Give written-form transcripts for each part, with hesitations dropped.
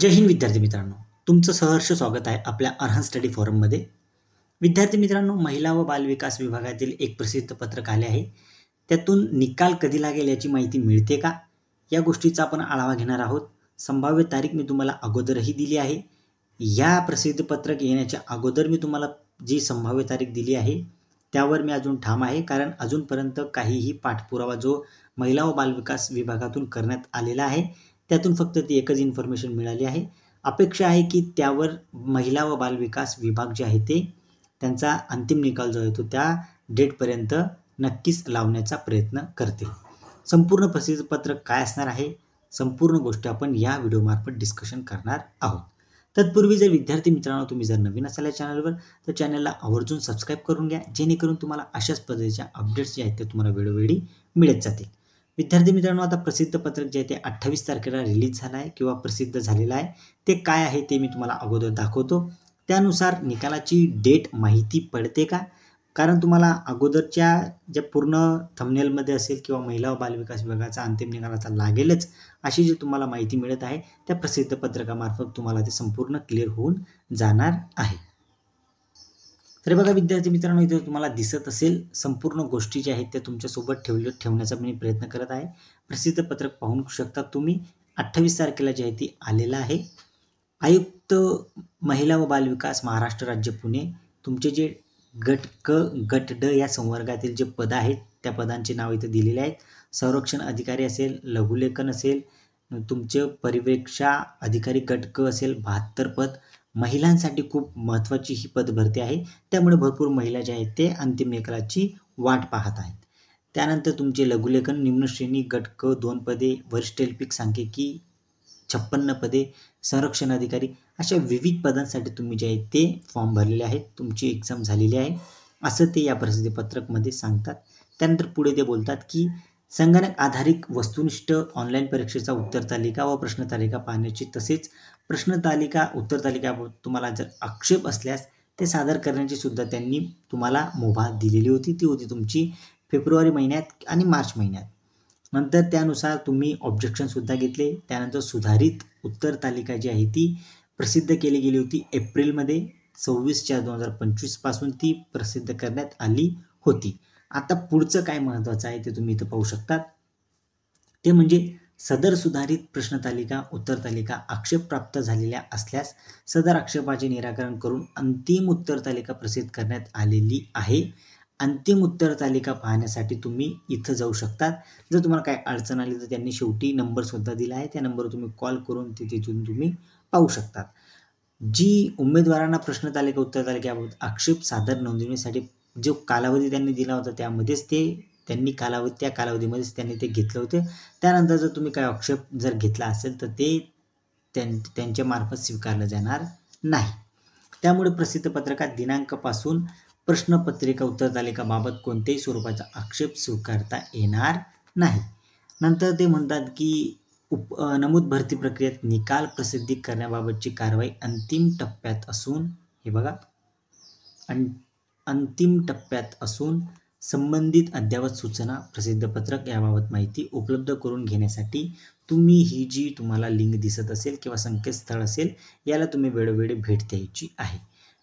जय हिंद विद्यार्थी मित्रांनो, तुमचं सहर्ष स्वागत आहे आपल्या अर्हन स्टडी फोरममध्ये. विद्यार्थी मित्रांनो, महिला व बालविकास विभागातील एक प्रसिद्ध पत्रक आले आहे. त्यातून निकाल कधी लागेल याची माहिती मिळते का, या गोष्टीचा आपण आढावा घेणार आहोत. संभाव्य तारीख मी तुम्हाला अगोदरही दिली आहे. या प्रसिद्ध पत्रक येण्याच्या अगोदर मी तुम्हाला जी संभाव्य तारीख दिली आहे त्यावर मी अजून ठाम आहे, कारण अजूनपर्यंत काहीही पाठपुरावा जो महिला व बालविकास विभागातून करण्यात आलेला आहे त्यातून फक्त ती एकच इन्फॉर्मेशन मिळाली आहे. अपेक्षा आहे की त्यावर महिला व बालविकास विभाग जे आहे ते त्यांचा अंतिम निकाल जो आहे तो त्या डेटपर्यंत नक्कीच लावण्याचा प्रयत्न करतील. संपूर्ण प्रसिद्ध पत्रक काय असणार आहे, संपूर्ण गोष्ट आपण या व्हिडिओमार्फत डिस्कशन करणार आहोत. तत्पूर्वी जर विद्यार्थी मित्रांनो तुम्ही जर नवीन असाल या चॅनलवर तर चॅनलला आवर्जून सबस्क्राईब करून घ्या, जेणेकरून तुम्हाला अशाच पद्धतीच्या अपडेट्स जे आहेत ते तुम्हाला वेळोवेळी मिळत जातील. विद्यार्थी मित्रांनो, आता प्रसिद्ध पत्रक जे आहे ते 28 तारखेला रिलीज झालं आहे किंवा प्रसिद्ध झालेलं आहे. ते काय आहे ते मी तुम्हाला अगोदर दाखवतो. त्यानुसार निकालाची डेट माहिती पडते का, कारण तुम्हाला अगोदरच्या ज्या पूर्ण थंबनेलमध्ये असेल किंवा महिला व बालविकास विभागाचा अंतिम निकाल आता लागेलच अशी जी तुम्हाला माहिती मिळत आहे त्या प्रसिद्ध पत्रकामार्फत तुम्हाला ते संपूर्ण क्लिअर होऊन जाणार आहे. तर बघा विद्यार्थी मित्रांनो, इथे तुम्हाला दिसत असेल संपूर्ण गोष्टी ज्या आहेत त्या तुमच्यासोबत ठेवण्याचा मी प्रयत्न करत आहे. प्रसिद्ध पत्रक पाहू शकता तुम्ही. 28 तारखेला जे आहे ती आलेलं आहे. आयुक्त महिला व बालविकास महाराष्ट्र राज्य पुणे, तुमचे जे गट क गट ड या संवर्गातील जे पद आहेत त्या पदांचे नाव इथे दिलेले आहेत. संरक्षण अधिकारी असेल, लघुलेखन असेल, तुमचे परिवेक्षा अधिकारी गट क असेल 72 पद. महिलांसाठी खूप महत्त्वाची ही पद भरती आहे, त्यामुळे भरपूर महिला ज्या आहेत ते अंतिम निकालाची वाट पाहत आहेत. त्यानंतर तुमचे लघुलेखन निम्न श्रेणी गट क 2 पदे, वरिष्ठ लिपिक सांख्यिकी 56 पदे, संरक्षण अधिकारी अशा विविध पदांसाठी तुम्ही जे आहे ते फॉर्म भरलेले आहेत, तुमची एक्झाम झालेली आहे असं ते या प्रसिद्धी पत्रकमध्ये सांगतात. त्यानंतर पुढे ते बोलतात की संगणक आधारित वस्तुनिष्ठ ऑनलाईन परीक्षेचा उत्तर तालिका व प्रश्न तालिका पाहण्याची, तसेच प्रश्न तालिका उत्तर तालिका तुम्हाला जर आक्षेप असल्यास ते सादर करण्याची सुद्धा त्यांनी तुम्हाला मुभा दिलेली होती. ती होती तुमची फेब्रुवारी महिन्यात आणि मार्च महिन्यात. नंतर त्यानुसार तुम्ही ऑब्जेक्शन सुद्धा घेतले. त्यानंतर सुधारित उत्तर तालिका जी आहे ती प्रसिद्ध केली गेली होती एप्रिलमध्ये. 26/4/2025 पासून ती प्रसिद्ध करण्यात आली होती. आता पुढचं काय महत्त्वाचं आहे ते तुम्ही इथं पाहू शकतात. ते म्हणजे सदर सुधारित प्रश्न तालिका उत्तर तालिका आक्षेप प्राप्त झालेल्या असल्यास सदर आक्षेपाचे निराकरण करून अंतिम उत्तर तालिका प्रसिद्ध करण्यात आलेली आहे. अंतिम उत्तर तालिका पाहण्यासाठी तुम्ही इथं जाऊ शकतात. जर तुम्हाला काय अडचण आली तर त्यांनी शेवटी नंबर सुद्धा दिला आहे, त्या नंबरवर तुम्ही कॉल करून तिथून तुम्ही पाहू शकतात. जी उमेदवारांना प्रश्न तालिका उत्तर तालिकेबाबत आक्षेप सादर नोंदवण्यासाठी जो कालावधी त्यांनी दिला होता त्यामध्येच त्यांनी त्या कालावधीमध्येच त्यांनी ते घेतलं होतं. त्यानंतर जर तुम्ही काय आक्षेप जर घेतला असेल तर ते त्यांच्या मार्फत स्वीकारलं जाणार नाही. त्यामुळे प्रसिद्ध पत्रकात दिनांकापासून प्रश्नपत्रिका उत्तर तालिकाबाबत कोणत्याही स्वरूपाचा आक्षेप स्वीकारता येणार नाही. नंतर ते म्हणतात की नमूद भरती प्रक्रियेत निकाल प्रसिद्धी करण्याबाबतची कारवाई अंतिम टप्प्यात असून, हे बघा अंतिम टप्प्यात असून संबंधित अद्ययावत सूचना प्रसिद्ध पत्रक याबाबत माहिती उपलब्ध करून घेण्यासाठी तुम्ही ही जी तुम्हाला लिंक दिसत असेल किंवा संकेतस्थळ असेल याला तुम्ही वेळोवेळी भेट द्यायची आहे.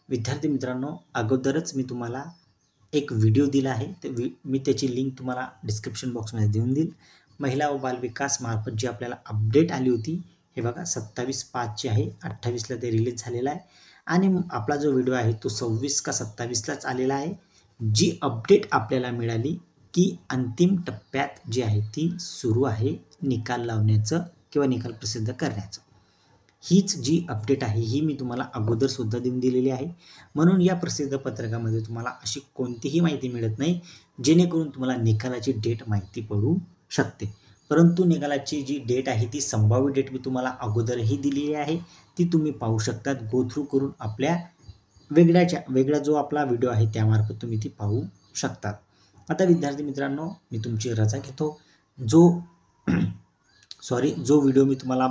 विद्यार्थी मित्रांनो, अगोदरच मी तुम्हाला एक व्हिडिओ दिला आहे, मी त्याची लिंक तुम्हाला डिस्क्रिप्शन बॉक्समध्ये देऊन देईल. महिला व बालविकास मार्फत जी आपल्याला अपडेट आली होती, हे बघा 27/5 आहे, 28ला ते रिलीज झालेला आहे आणि आपला जो व्हिडिओ आहे तो 26 का 27लाच आलेला आहे. जी अपडेट आपल्याला मिळाली की अंतिम टप्प्यात जी आहे ती सुरू आहे निकाल लावण्याचं किंवा निकाल प्रसिद्ध करण्याचं. हीच जी अपडेट आहे ही मी तुम्हाला अगोदर सुद्धा देऊन दिलेली आहे. म्हणून या प्रसिद्ध पत्रकामध्ये तुम्हाला अशी कोणतीही माहिती मिळत नाही जेणेकरून तुम्हाला निकालाची डेट माहिती पडू शकते. परंतु निकालाची जी डेट आहे ती संभाव्य डेट मी तुम्हाला अगोदरही दिलेली आहे, ती तुम्ही पाहू शकतात. गो थ्रू करून आपल्या वेगळा जो आपला व्हिडिओ आहे त्यामार्फत तुम्ही ती पाहू शकतात. आता विद्यार्थी मित्रांनो, मी तुमची रजा घेतो. जो व्हिडिओ मी तुम्हाला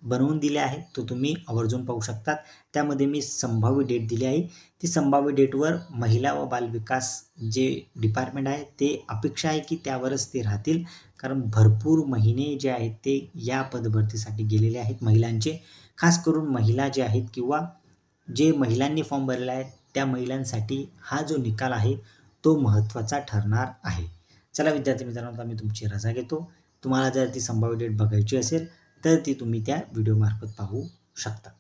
बनवून दिले आहे, तो तुम्ही आवर्जून पाहू शकतात. त्यामध्ये मी संभाव्य डेट दिली आहे. ती संभाव्य डेटवर महिला व बालविकास जे डिपार्टमेंट आहे ते अपेक्षा आहे की त्यावरच ते राहतील. कारण भरपूर महिने जे आहेत ते या पदभरतीसाठी गेलेले आहेत महिलांचे. खास करून महिला जे आहेत किंवा जे महिलांनी फॉर्म भरलेला आहे त्या महिलांसाठी हा जो निकाल आहे तो महत्त्वाचा ठरणार आहे. चला विद्यार्थी मित्रांनो, आता मी तुमची रजा घेतो. तुम्हाला जर ती संभाव्य डेट बघायची असेल तर ती तुम्ही त्या व्हिडिओमार्फत पाहू शकता.